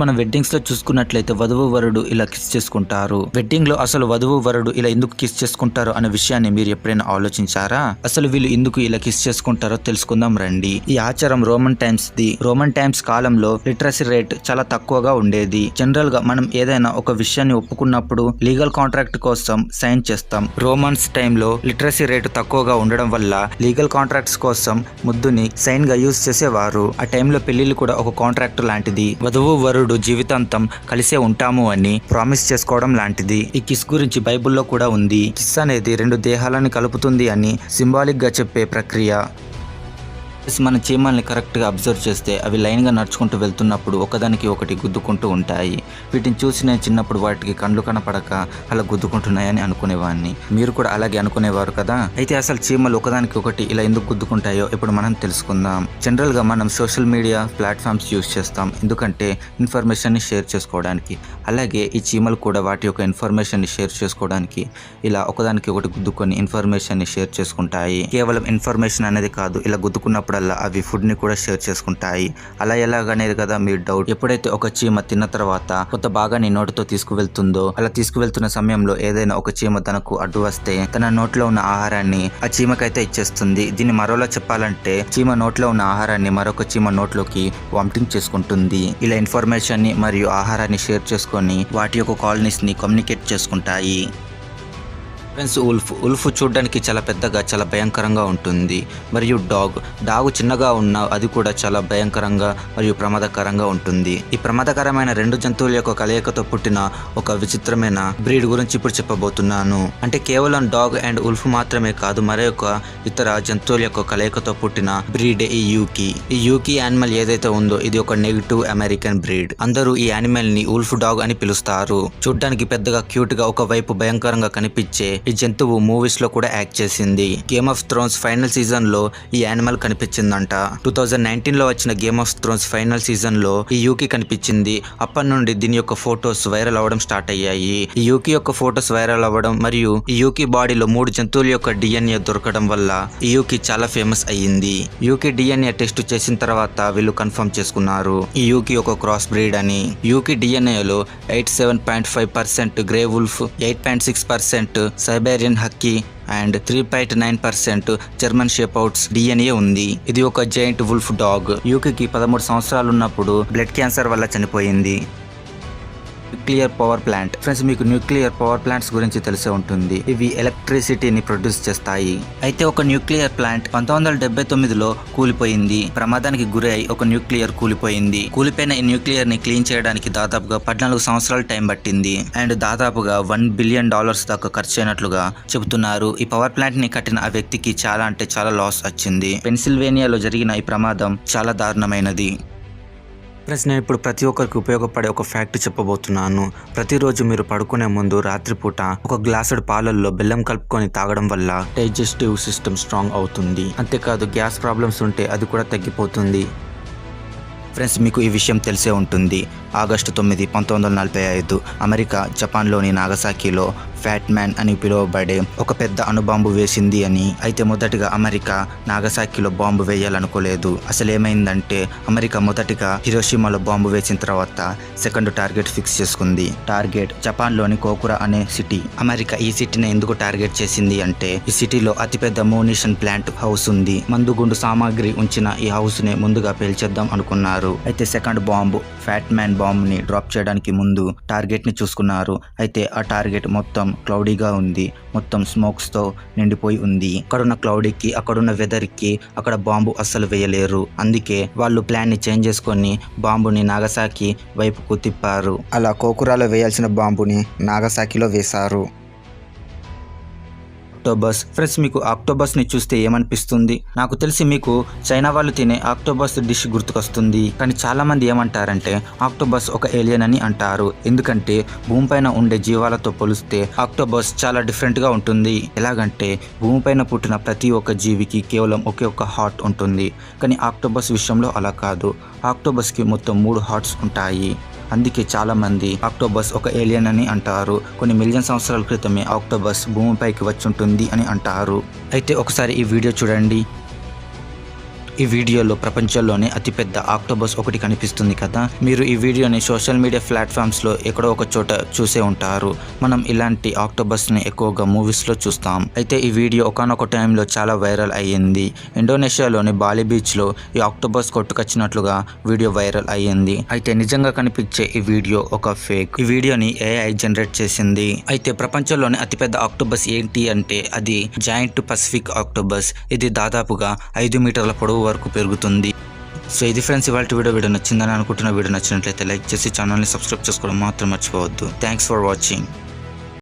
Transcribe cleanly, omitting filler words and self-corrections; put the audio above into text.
మనం వెడ్డింగ్స్ లో చూసుకున్నట్లయితే వధువు వరుడు ఇలా కిస్ చేసుకుంటారు. వెడ్డింగ్ లో అసలు వధువు వరుడు ఇలా ఎందుకు కిస్ చేసుకుంటారో అనే విషయాన్ని మీరు ఎప్పుడైనా ఆలోచించారా? అసలు వీళ్ళు ఎందుకు ఇలా కిస్ చేసుకుంటారో తెలుసుకుందాం రండి. ఈ ఆచారం రోమన్ టైమ్స్ కాలంలో లిటరసీ రేట్ చాలా తక్కువగా ఉండేది. జనరల్ గా మనం ఏదైనా ఒక విషయాన్ని ఒప్పుకున్నప్పుడు లీగల్ కాంట్రాక్ట్ కోసం సైన్ చేస్తాం. రోమన్స్ టైంలో లిటరసీ రేటు తక్కువగా ఉండడం వల్ల లీగల్ కాంట్రాక్ట్స్ కోసం ముద్దుని సైన్ గా యూజ్ చేసేవారు. ఆ టైంలో పెళ్లిళ్ళు కూడా ఒక కాంట్రాక్ట్ లాంటిది. వధువు వరుడు జీవితాంతం కలిసే ఉంటాము అని ప్రామిస్ చేసుకోవడం లాంటిది. ఈ కిస్ గురించి బైబిల్లో కూడా ఉంది. కిస్ అనేది రెండు దేహాలని కలుపుతుంది అని సింబాలిక్ గా చెప్పే ప్రక్రియ. మన చీమల్ని కరెక్ట్గా అబ్జర్వ్ చేస్తే అవి లైన్గా నడుచుకుంటూ వెళ్తున్నప్పుడు ఒకదానికి ఒకటి గుద్దుకుంటూ ఉంటాయి. వీటిని చూసి నేను చిన్నప్పుడు వాటికి కండ్లు కనపడక అలా గుద్దుకుంటున్నాయని అనుకునేవాడిని. మీరు కూడా అలాగే అనుకునేవారు కదా? అయితే అసలు చీమలు ఒకదానికి ఒకటి ఇలా ఎందుకు గుద్దుకుంటాయో ఇప్పుడు మనం తెలుసుకుందాం. జనరల్గా మనం సోషల్ మీడియా ప్లాట్ఫామ్స్ యూజ్ చేస్తాం ఎందుకంటే ఇన్ఫర్మేషన్ని షేర్ చేసుకోవడానికి. అలాగే ఈ చీమలు కూడా వాటి యొక్క ఇన్ఫర్మేషన్ని షేర్ చేసుకోవడానికి ఇలా ఒకదానికి ఒకటి గుద్దుకొని ఇన్ఫర్మేషన్ని షేర్ చేసుకుంటాయి. కేవలం ఇన్ఫర్మేషన్ అనేది కాదు, ఇలా గుద్దుకున్నప్పుడు అవి ఫుడ్ ని కూడా షేర్ చేసుకుంటాయి. అలా ఎలాగనేది కదా మీరు డౌట్. ఎప్పుడైతే ఒక చీమ తిన్న తర్వాత కొంత భాగాన్ని నోటితో తీసుకువెళ్తుందో అలా తీసుకువెళ్తున్న సమయంలో ఏదైనా ఒక చీమ తనకు అడ్డు వస్తే తన నోట్లో ఉన్న ఆహారాన్ని ఆ చీమకైతే ఇచ్చేస్తుంది. దీన్ని మరోలా చెప్పాలంటే చీమ నోట్లో ఉన్న ఆహారాన్ని మరొక చీమ నోట్లోకి వామిటింగ్ చేసుకుంటుంది. ఇలా ఇన్ఫర్మేషన్ ని మరియు ఆహారాన్ని షేర్ చేసుకొని వాటి యొక్క కాలనీస్ ని కమ్యూనికేట్ చేసుకుంటాయి. ఫ్రెండ్స్, ఉల్ఫ్ చూడడానికి చాలా పెద్దగా చాలా భయంకరంగా ఉంటుంది. మరియు డాగ్ చిన్నగా ఉన్న అది కూడా చాలా భయంకరంగా మరియు ప్రమాదకరంగా ఉంటుంది. ఈ ప్రమాదకరమైన రెండు జంతువుల యొక్క కలయికతో పుట్టిన ఒక విచిత్రమైన బ్రీడ్ గురించి ఇప్పుడు చెప్పబోతున్నాను. అంటే కేవలం డాగ్ అండ్ ఉల్ఫ్ మాత్రమే కాదు, మరొక ఇతర జంతువుల యొక్క కలయికతో పుట్టిన బ్రీడే ఈ యూకీ. ఈ యూకీ యానిమల్ ఏదైతే ఉందో ఇది ఒక నెగిటివ్ అమెరికన్ బ్రీడ్. అందరూ ఈ యానిమల్ ని ఉల్ఫ్ డాగ్ అని పిలుస్తారు. చూడడానికి పెద్దగా క్యూట్ గా ఒకవైపు భయంకరంగా కనిపించే ఈ జంతువు మూవీస్ లో కూడా యాక్ట్ చేసింది. Game of Thrones final season లో ఈ యానిమల్ కనిపించిందంట. 2019 లో వచ్చిన game of Thrones final season లో ఈ యూకీ కనిపించింది. అప్పటి నుండి దీని యొక్క ఫోటోస్ వైరల్ అవ్వడం స్టార్ట్ అయ్యాయి. ఈ యూకీ యొక్క ఫోటోస్ వైరల్ అవ్వడం మరియు ఈ యూకీ బాడీలో 3 జంతువుల యొక్క డిఎన్ఏ దొరకడం వల్ల ఈ యూకీ చాలా ఫేమస్ అయ్యింది. యూకీ డిఎన్ఏ టెస్ట్ చేసిన తర్వాత వీళ్ళు కన్ఫర్మ్ చేసుకున్నారు ఈ యూకీ ఒక క్రాస్ బ్రీడ్ అని. యూకీ డిఎన్ఏ లో 87.5% grey wolf, 8.6% Siberian husky and 3.9% German shepherds DNA ఉంది. ఇది ఒక జైంట్ వుల్ఫ్ డాగ్. యూకీకి 13 సంవత్సరాలు ఉన్నప్పుడు బ్లడ్ క్యాన్సర్ వల్ల చనిపోయింది. Nuclear power plant. ఫ్రెండ్స్, మీకు న్యూక్లియర్ పవర్ ప్లాంట్స్ గురించి తెలిసే ఉంటుంది. ఇవి ఎలక్ట్రిసిటీని ప్రొడ్యూస్ చేస్తాయి. అయితే ఒక న్యూక్లియర్ ప్లాంట్ 1979లో కూలిపోయింది. ప్రమాదానికి గురై ఒక న్యూక్లియర్ కూలిపోయింది. కూలిపోయిన ఈ న్యూక్లియర్ ని క్లీన్ చేయడానికి దాదాపుగా 14 సంవత్సరాల టైం పట్టింది. అండ్ దాదాపుగా $1 బిలియన్ దాకా ఖర్చు అయినట్లుగా చెబుతున్నారు. ఈ పవర్ ప్లాంట్ ని కట్టిన ఆ వ్యక్తికి చాలా లాస్ వచ్చింది. పెన్సిల్వేనియాలో జరిగిన ఈ ప్రమాదం చాలా దారుణమైనది. ఫ్రెండ్స్, నేను ఇప్పుడు ప్రతి ఒక్కరికి ఉపయోగపడే ఒక ఫ్యాక్ట్ చెప్పబోతున్నాను. ప్రతిరోజు మీరు పడుకునే ముందు రాత్రిపూట ఒక గ్లాసుడు పాలల్లో బెల్లం కలుపుకొని తాగడం వల్ల డైజెస్టివ్ సిస్టమ్ స్ట్రాంగ్ అవుతుంది. అంతేకాదు గ్యాస్ ప్రాబ్లమ్స్ ఉంటే అది కూడా తగ్గిపోతుంది. ఫ్రెండ్స్, మీకు ఈ విషయం తెలిసే ఉంటుంది. ఆగస్టు 9, 1945 అమెరికా జపాన్లోని నాగసాకిలో ఫ్యాట్ మ్యాన్ అని పిలువబడే ఒక పెద్ద అణుబాంబు వేసింది అని. అయితే మొదటిగా అమెరికా నాగసాకిలో బాంబు వేయాలనుకోలేదు. అసలు ఏమైందంటే అమెరికా మొదటిగా హిరోషిమాలో బాంబు వేసిన తర్వాత సెకండ్ టార్గెట్ ఫిక్స్ చేసుకుంది. టార్గెట్ జపాన్లోని కోకురా అనే సిటీ. అమెరికా ఈ సిటీని ఎందుకు టార్గెట్ చేసింది అంటే ఈ సిటీలో అతిపెద్ద మూనిషన్ ప్లాంట్ హౌస్ ఉంది. మందుగుండు సామాగ్రి ఉంచిన ఈ హౌస్ ని ముందుగా పేల్చేద్దాం అనుకున్నారు. అయితే second bomb fat man bomb ని డ్రాప్ చేయడానికి ముందు టార్గెట్ ని చూసుకున్నారు. అయితే ఆ టార్గెట్ మొత్తం క్లౌడీగా ఉంది. మొత్తం స్మోక్స్ తో నిండిపోయి ఉంది. అక్కడున్న క్లౌడీకి అక్కడున్న వెదర్ కి అక్కడ బాంబు అస్సలు వేయలేరు. అందుకే వాళ్ళు ప్లాన్ ని చేంజ్ చేసుకొని బాంబుని నాగసాకి వైపుకు తిప్పారు. అలా కోకురాలో వేయాల్సిన బాంబుని నాగసాకిలో వేశారు. ఆక్టోబస్. ఫ్రెండ్స్, మీకు ఆక్టోబస్ ని చూస్తే ఏమనిపిస్తుంది? నాకు తెలిసి మీకు చైనా వాళ్ళు తినే ఆక్టోబస్ డిష్ గుర్తుకొస్తుంది. కానీ చాలా మంది ఏమంటారంటే ఆక్టోబస్ ఒక ఏలియన్ అని అంటారు. ఎందుకంటే భూమిపైన ఉండే జీవాలతో పోలిస్తే ఆక్టోబస్ చాలా డిఫరెంట్ గా ఉంటుంది. ఎలాగంటే భూమిపైన పుట్టిన ప్రతి ఒక్క జీవికి కేవలం ఒకే ఒక్క హార్ట్ ఉంటుంది. కానీ ఆక్టోబస్ విషయంలో అలా కాదు. ఆక్టోబస్ కి మొత్తం 3 హార్ట్స్ ఉంటాయి. అందుకే చాలా మంది ఆక్టోబస్ ఒక ఏలియన్ అని అంటారు. కొన్ని మిలియన్ సంవత్సరాల క్రితమే ఆక్టోబస్ భూమిపైకి వచ్చి ఉంటుంది అని అంటారు. అయితే ఒకసారి ఈ వీడియో చూడండి. ఈ వీడియోలో ప్రపంచంలోనే అతిపెద్ద ఆక్టోబస్ ఒకటి కనిపిస్తుంది కదా. మీరు ఈ వీడియోని సోషల్ మీడియా ప్లాట్ఫామ్స్ లో ఎక్కడో ఒక చోట చూసే ఉంటారు. మనం ఇలాంటి ఆక్టోబస్ ని ఎక్కువగా మూవీస్ లో చూస్తాం. అయితే ఈ వీడియో ఒకానొక టైంలో చాలా వైరల్ అయ్యింది. ఇండోనేషియాలోని బాలి బీచ్ లో ఈ ఆక్టోబస్ కొట్టుకొచ్చినట్లుగా వీడియో వైరల్ అయ్యింది. అయితే నిజంగా కనిపించే ఈ వీడియో ఒక ఫేక్. ఈ వీడియోని AI జనరేట్ చేసింది. అయితే ప్రపంచంలోని అతిపెద్ద ఆక్టోబస్ ఏంటి అంటే అది జాయింట్ పసిఫిక్ ఆక్టోబస్. ఇది దాదాపుగా 5 మీటర్ల పొడవు వరకు పెరుగుతుంది. సో ఇది ఫ్రెండ్స్ ఇవాళ వీడియో నచ్చిందని అనుకుంటున్న. వీడియో నచ్చినట్లయితే లైక్ చేసి ఛానల్ని సబ్స్క్రైబ్ చేసుకోవడం మాత్రం మర్చిపోవద్దు. Thanks for watching.